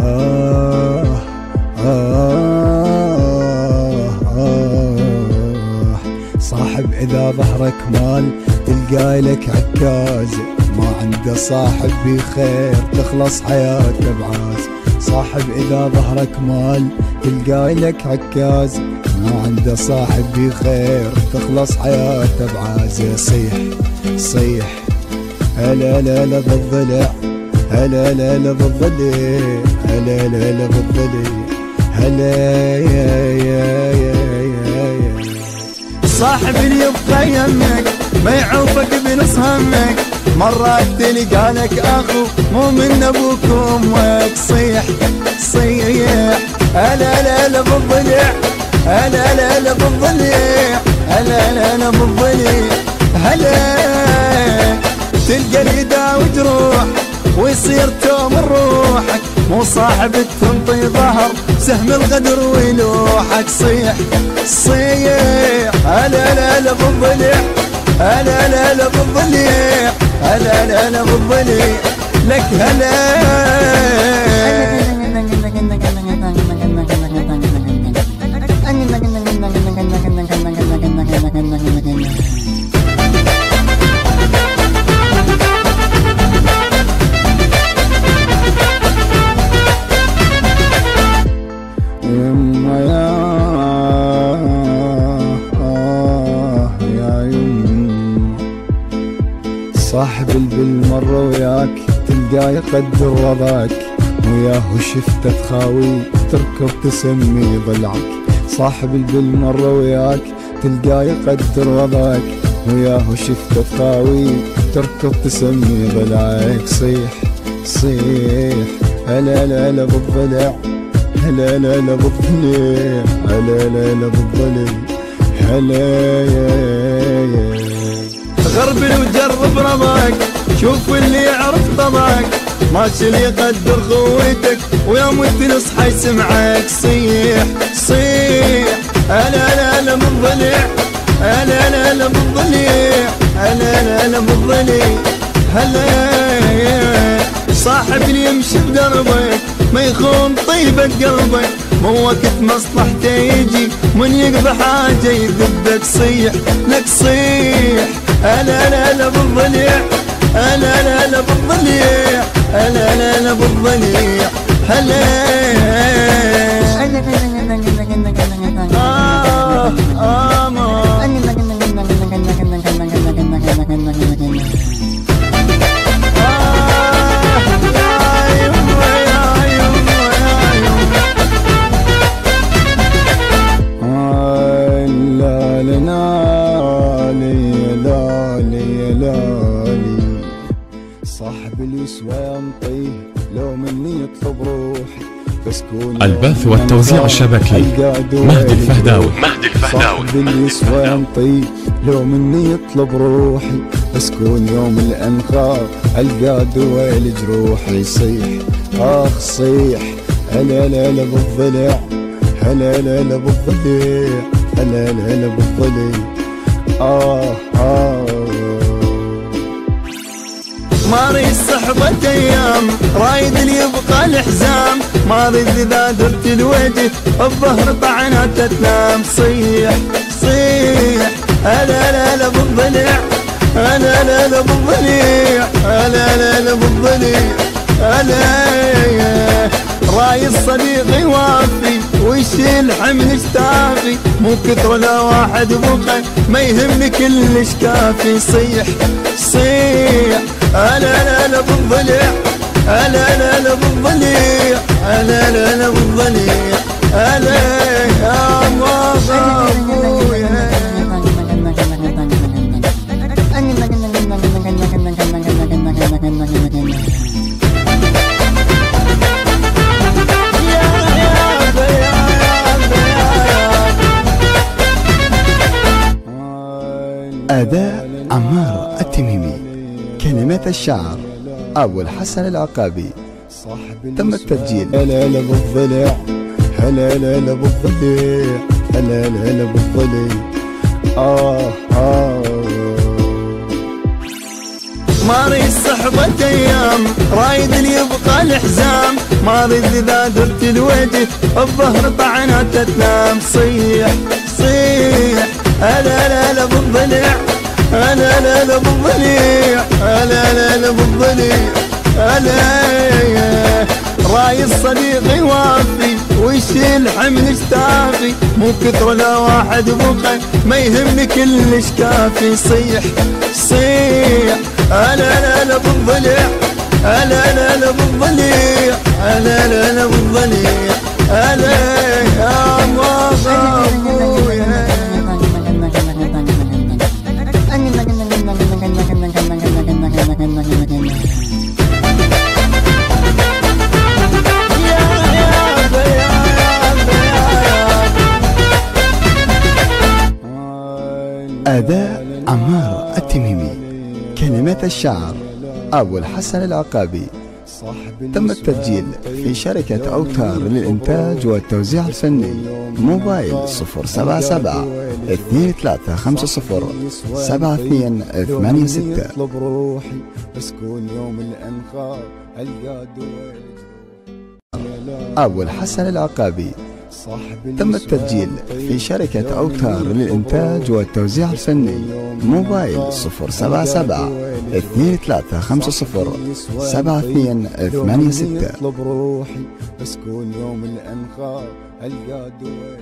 آه آه آه صاحب إذا ظهرك مال تلقى لك عكاز، ما عنده صاحب بخير تخلص حياته بعاز. صاحب إذا ظهرك مال تلقى لك عكاز، ما عنده صاحب بخير تخلص حياته بعاز. صيح صيح هلا لا لا بالضلع، هلا لا لا بالضلع، هلا لا لا بالضلع، هلا يا يا يا يا. صاحب اللي يبقى يمك ما يعوفك بنص همك، مرات تلقى لك اخو مو من ابوك وامك. صيح صيح هلا لا لا بالضلع، هلا لا لا بالضلع، هلا لا لا بالضلع، هلا. تلقى اليدا وجروح ويصير توم روحك، مو صاحب تنطي ظهر سهم الغدر ويلوحك. صيح صيح هلا لا لا بالضلع، هلا لا لا بالضلع، هلا لا لا بالضلع، لك هلا. صاحب بالمرة وياك تلقاه يقدر وضعك، وياه شفته تخاوي تركض تسمي ضلعك. صاحب بالمرة وياك تلقاه يقدر وضعك، وياه شفته تخاوي تركض تسمي ضلعك. صيح صيح هلا لا لا بالضلع، هلا لا لا بالضلع، هلا لا لا بالضلع، هلا يا يا. غربل وجرب رضاك، شوف اللي يعرف طبعك، ماشي اللي يقدر قوتك ويوم تصحى يسمعك. صيح صيح هلا لا لا بالضلع، هلا لا لا بالضلع، هلا لا لا بالضلع، هلا. صاحب اللي يمشي بدربك ما يخون طيبة قلبك، مو وقت مصلحته يجي من يقضي حاجة يذبك. صيح لك صيح هلا لا لا بالضلع، هلا لا لا بالضلع، هلا لا لا بالضلع، هلا. صاحب اليسوى ينطيه لو مني يطلب روحي، البث والتوزيع الشبكي مهدي الفهداوي. صاحب اليسوى ينطيه لو مني يطلب روحي، اسكون يوم الانخار القى دواء لجروحي. صيح اخ صيح هلا لا لا بالضلع، هلا لا لا بالضلع، هلا لا لا بالضلع، ماري صحبة ايام رايد اللي يبقى الحزام، ماري اذا درت الوجه الظهر طعنات تنام. صيح صيح هلا لا لا بالضلع، هلا لا لا بالضلع، هلا لا لا بالضلع، هلا. راي الصديق يوافي ويشيل حمل اشتافي، مو كثر لا واحد بقى ما يهمني كلش كافي. صيح صيح هلا لا لا بالضلع، هلا لا لا بالضلع، هلا لا لا بالضلع، هلا يا ابويا. أداء عمار التميمي، كلمة الشعر أبو الحسن العقابي، تم التسجيل. هلا لا بالضلع، هلا لا لا بالضلع، هلا لا لا بالضلع، ماري صحبة ايام رايد اللي يبقى الحزام، ما اريد اذا درت الوجه الظهر طعنات تنام. صيح صيح هلا لا لا بالضلع، هلا لا لا بالضليع، هلا لا لا بالضليع، هلا راي الصديق يوافي ويشيل حمل اشتافي، مو كثر لا واحد بقى ما يهمني كلش كافي. صيح صيح هلا لا لا بالضلع، هلا لا لا بالضليع، هلا لا لا بالضليع، هلا يا ابويا. أداء عمار التميمي، كلمات الشعر أبو الحسن العقابي. تم التسجيل في شركة أوتار للإنتاج والتوزيع الفني. موبايل 077 2350 7286. يطلب روحي اسكن يوم الانخاء القى دول. أبو الحسن العقابي. تم التسجيل في شركة أوتار للإنتاج والتوزيع الفني. موبايل 077 2350 7286. يطلب روحي اسكن يوم الانخاء القى دول.